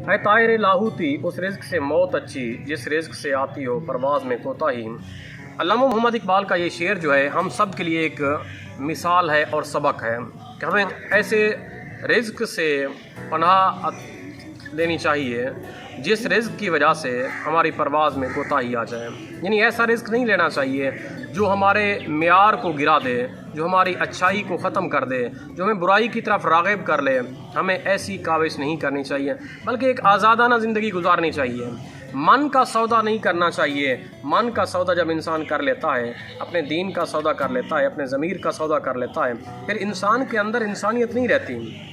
है तायर लाहूती उस रिज़्क़ से मौत अच्छी जिस रिज़्क़ से आती हो परवाज़ में कोताही। अल्लामा मोहम्मद इकबाल का ये शेर जो है हम सब के लिए एक मिसाल है और सबक है कि हमें ऐसे रिज़्क़ से पनाह लेनी चाहिए जिस रिज़्क़ की वजह से हमारी परवाज़ में कोताही आ जाए। यानी ऐसा रिज़्क़ नहीं लेना चाहिए जो हमारे मियार को गिरा दे, जो हमारी अच्छाई को ख़त्म कर दे, जो हमें बुराई की तरफ राग़िब कर ले। हमें ऐसी काविश नहीं करनी चाहिए, बल्कि एक आज़ादाना ज़िंदगी गुजारनी चाहिए। मन का सौदा नहीं करना चाहिए। मन का सौदा जब इंसान कर लेता है, अपने दीन का सौदा कर लेता है, अपने ज़मीर का सौदा कर लेता है, फिर इंसान के अंदर इंसानियत नहीं रहती।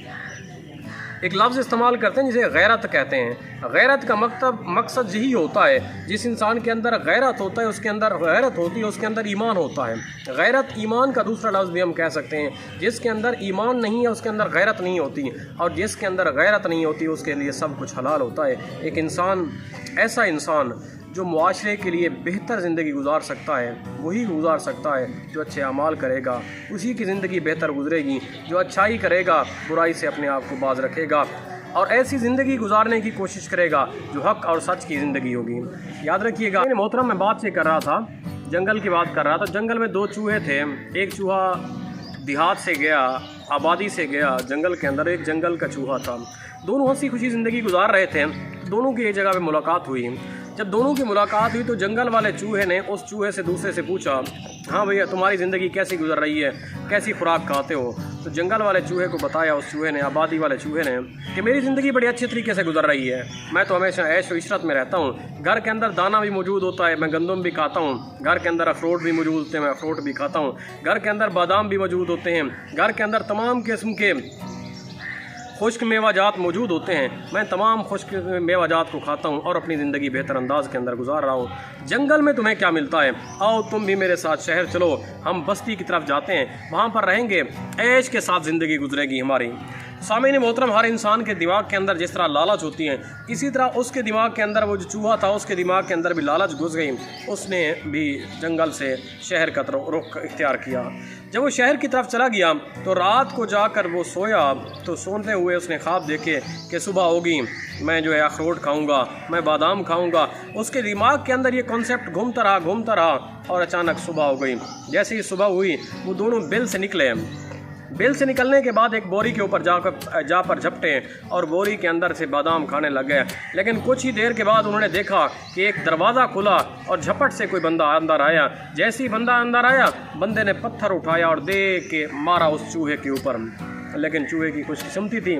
एक लफ्ज़ इस्तेमाल करते हैं जिसे गैरत कहते हैं। गैरत का मकसद यही होता है, जिस इंसान के अंदर गैरत होता है उसके अंदर गैरत होती है, उसके अंदर ईमान होता है। गैरत ईमान का दूसरा लफ्ज़ भी हम कह सकते हैं। जिसके अंदर ईमान नहीं है उसके अंदर गैरत नहीं होती, और जिसके अंदर गैरत नहीं होती उसके लिए सब कुछ हलाल होता है। एक इंसान, ऐसा इंसान जो मुआशरे के लिए बेहतर ज़िंदगी गुजार सकता है वही गुजार सकता है जो अच्छे अमाल करेगा, उसी की ज़िंदगी बेहतर गुजरेगी। जो अच्छाई करेगा, बुराई से अपने आप को बाज रखेगा और ऐसी ज़िंदगी गुजारने की कोशिश करेगा जो हक़ और सच की ज़िंदगी होगी। याद रखिएगा। मोहतरम, मैं बात ये कर रहा था, जंगल की बात कर रहा था। जंगल में दो चूहे थे। एक चूहा देहात से गया, आबादी से गया जंगल के अंदर। एक जंगल का चूहा था। दोनों हंसी खुशी ज़िंदगी गुजार रहे थे। दोनों की एक जगह पे मुलाकात हुई। जब दोनों की मुलाकात हुई तो जंगल वाले चूहे ने उस चूहे से दूसरे से पूछा, हाँ भैया तुम्हारी ज़िंदगी कैसी गुजर रही है, कैसी खुराक खाते हो? तो जंगल वाले चूहे को बताया उस चूहे ने, आबादी वाले चूहे ने, कि मेरी ज़िंदगी बड़ी अच्छे तरीके से गुजर रही है। मैं तो हमेशा ऐश व इशरत में रहता हूँ। घर के अंदर दाना भी मौजूद होता है, मैं गंदम भी खाता हूँ। घर के अंदर अखरोट भी मौजूद होते हैं, मैं अखरोट भी खाता हूँ। घर के अंदर बादाम भी मौजूद होते हैं। घर के अंदर तमाम किस्म के खुश्क मेवाजात मौजूद होते हैं। मैं तमाम खुश्क मेवाजात को खाता हूँ और अपनी ज़िंदगी बेहतर अंदाज के अंदर गुजार रहा हूँ। जंगल में तुम्हें क्या मिलता है? आओ तुम भी मेरे साथ शहर चलो, हम बस्ती की तरफ जाते हैं, वहाँ पर रहेंगे, ऐश के साथ ज़िंदगी गुजरेगी हमारी। सामीन मोहतरम, हर इंसान के दिमाग के अंदर जिस तरह लालच होती है, इसी तरह उसके दिमाग के अंदर वो जो चूहा था उसके दिमाग के अंदर भी लालच घुस गई। उसने भी जंगल से शहर का रुख इख्तियार किया। जब वो शहर की तरफ चला गया तो रात को जाकर वो सोया तो सोते हुए उसने ख्वाब देखे कि सुबह होगी, मैं जो है अखरोट खाऊंगा, मैं बादाम खाऊंगा। उसके दिमाग के अंदर ये कॉन्सेप्ट घूमता रहा और अचानक सुबह हो गई। जैसे ही सुबह हुई वो दोनों बिल से निकले। बिल से निकलने के बाद एक बोरी के ऊपर जा पर झपटे और बोरी के अंदर से बादाम खाने लग गए। लेकिन कुछ ही देर के बाद उन्होंने देखा कि एक दरवाज़ा खुला और झपट से कोई बंदा अंदर आया। जैसे ही बंदा अंदर आया, बंदे ने पत्थर उठाया और दे के मारा उस चूहे के ऊपर। लेकिन चूहे की खुशकिस्मती थी,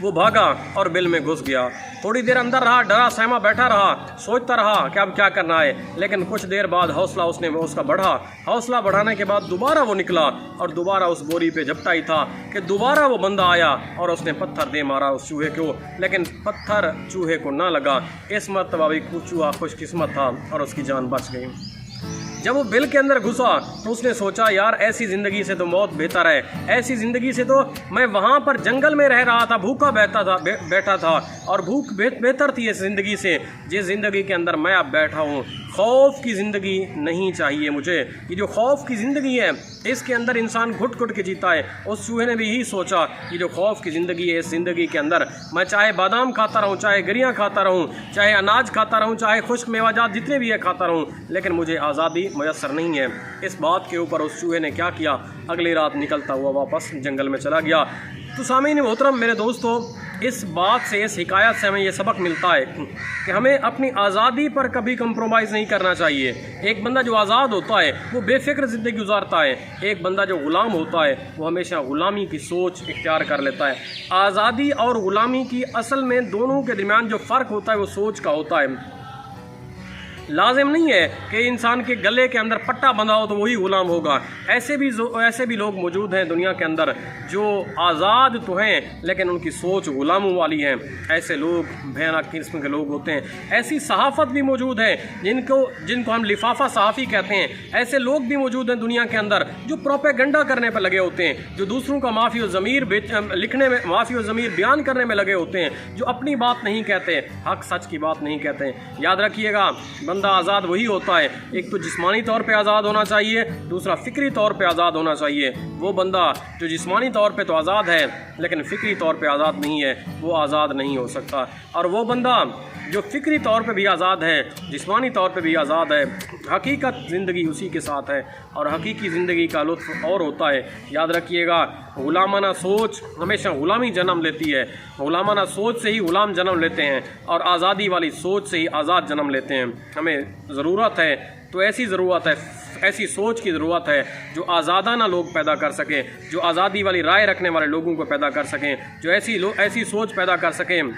वो भागा और बिल में घुस गया। थोड़ी देर अंदर रहा, डरा सहमा बैठा रहा, सोचता रहा कि अब क्या करना है। लेकिन कुछ देर बाद हौसला उसका बढ़ा। हौसला बढ़ाने के बाद दोबारा वो निकला और दोबारा उस बोरी पे झपटा ही था कि दोबारा वो बंदा आया और उसने पत्थर दे मारा उस चूहे को। लेकिन पत्थर चूहे को ना लगा। इस मरतबा भी चूहा खुशकिस्मत था और उसकी जान बच गई। जब वो बिल के अंदर घुसा तो उसने सोचा, यार ऐसी ज़िंदगी से तो मौत बेहतर है। ऐसी ज़िंदगी से तो मैं वहाँ पर जंगल में रह रहा था, भूखा बैठा था और भूख बेहतर थी इस ज़िंदगी से जिस ज़िंदगी के अंदर मैं अब बैठा हूँ। खौफ की ज़िंदगी नहीं चाहिए मुझे। ये जो खौफ की ज़िंदगी है इसके अंदर इंसान घुट घुट के जीता है। उस चूहे ने भी यही सोचा, ये जो खौफ की ज़िंदगी है, इस ज़िंदगी के अंदर मैं चाहे बादाम खाता रहूँ, चाहे गिरियाँ खाता रहूँ, चाहे अनाज खाता रहूँ, चाहे खुश्क मेवाजात जितने भी है खाता रहूँ, लेकिन मुझे आज़ादी मैसर नहीं है। इस बात के ऊपर उस चूहे ने क्या किया, अगली रात निकलता हुआ वापस जंगल में चला गया। तो सामीन मोहतरम, मेरे दोस्तों, इस बात से, इस हिकायत से हमें ये सबक मिलता है कि हमें अपनी आज़ादी पर कभी कंप्रोमाइज़ नहीं करना चाहिए। एक बंदा जो आज़ाद होता है वो बेफ़िक्र ज़िंदगी गुजारता है। एक बंदा जो ग़ुलाम होता है वो हमेशा ग़ुलामी की सोच इख्तियार कर लेता है। आज़ादी और ग़ुलामी की असल में दोनों के दरमियान जो फ़र्क होता है वो सोच का होता है। लाजिम नहीं है कि इंसान के गले के अंदर पट्टा बंधा हो तो वही ग़ुलाम होगा। ऐसे भी लोग मौजूद हैं दुनिया के अंदर जो आज़ाद तो हैं लेकिन उनकी सोच ग़ुलामों वाली है। ऐसे लोग भयानक किस्म के लोग होते हैं। ऐसी सहाफ़त भी मौजूद है जिनको हम लिफाफा सहाफ़ी कहते हैं। ऐसे लोग भी मौजूद हैं दुनिया के अंदर जो प्रोपेगेंडा करने पर लगे होते हैं, जो दूसरों का माफ़ी व ज़मीर लिखने में, माफ़ी व ज़मीर बयान करने में लगे होते हैं, जो अपनी बात नहीं कहते, हक़ सच की बात नहीं कहते। याद रखिएगा, बंदा आज़ाद वही होता है, एक तो जिस्मानी तौर पे आज़ाद होना चाहिए, दूसरा फ़िक्री तौर पे आज़ाद होना चाहिए। वो बंदा जो जिस्मानी तौर पे तो आज़ाद है लेकिन फ़िक्री तौर पे आज़ाद नहीं है, वो आज़ाद नहीं हो सकता। और वो बंदा जो फ़िक्री तौर पे भी आज़ाद है, जिस्मानी तौर पे भी आज़ाद है, हकीकत ज़िंदगी उसी के साथ है और हकीकी ज़िंदगी का लुत्फ़ और होता है। याद रखिएगा, ग़ुलामाना सोच हमेशा ग़ुलामी जन्म लेती है, ग़ुलामाना सोच से ही ग़ुलाम जन्म लेते हैं और आज़ादी वाली सोच से ही आज़ाद जन्म लेते हैं। हमें ज़रूरत है, तो ऐसी ज़रूरत है, ऐसी सोच की ज़रूरत है जो आज़ादाना लोग पैदा कर सकें, जो आज़ादी वाली राय रखने वाले लोगों को पैदा कर सकें, जो ऐसी सोच पैदा कर सकें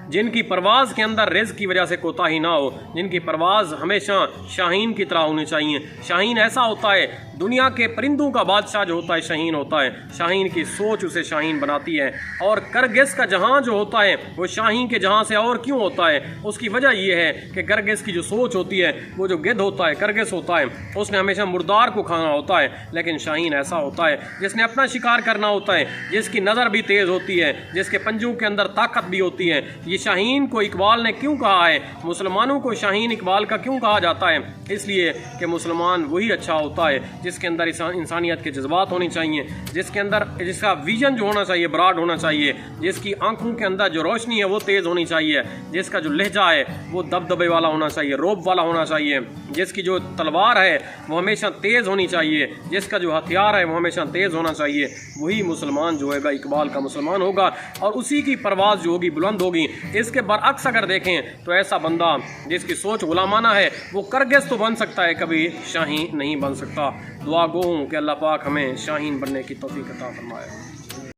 जिनकी परवाज़ के अंदर रिज़्क़ की वजह से कोताही ना हो, जिनकी परवाज़ हमेशा शाहीन की तरह होनी चाहिए। शाहीन ऐसा होता है, दुनिया के परिंदों का बादशाह जो होता है शाहीन होता है, शाहीन की सोच उसे शाहीन बनाती है। और करगिस का जहाँ जो होता है वो शाहीन के जहाँ से और क्यों होता है, उसकी वजह ये है कि करगिस की जो सोच होती है, वो जो गिद्ध होता है, करगिस होता है, उसने हमेशा मुर्दार को खाना होता है, लेकिन शाहीन ऐसा होता है जिसने अपना शिकार करना होता है, जिसकी नज़र भी तेज़ होती है, जिसके पंजों के अंदर ताकत भी होती है। ये शाहीन को इकबाल ने क्यों कहा है, मुसलमानों को शाहीन इकबाल का क्यों कहा जाता है? इसलिए कि मुसलमान वही अच्छा होता है जिसके अंदर इंसानियत के जज्बात होने चाहिए, जिसके अंदर जिसका विजन जो होना चाहिए ब्रॉड होना चाहिए, जिसकी आंखों के अंदर जो रोशनी है वो तेज़ होनी चाहिए, जिसका जो लहजा है वो दबदबे वाला होना चाहिए, रोब वाला होना चाहिए, जिसकी जो तलवार है वो हमेशा तेज़ होनी चाहिए, जिसका जो हथियार है वो हमेशा तेज़ होना चाहिए। वही मुसलमान जो होगा इकबाल का मुसलमान होगा और उसी की परवाज़ जो होगी बुलंद होगी। इसके बरअक्स अगर देखें तो ऐसा बंदा जिसकी सोच गुलामाना है वो करगिस तो बन सकता है, कभी शाहीन नहीं बन सकता। दुआ गो हूँ कि अल्लाह पाक हमें शाहीन बनने की तौफीक अता फरमाए।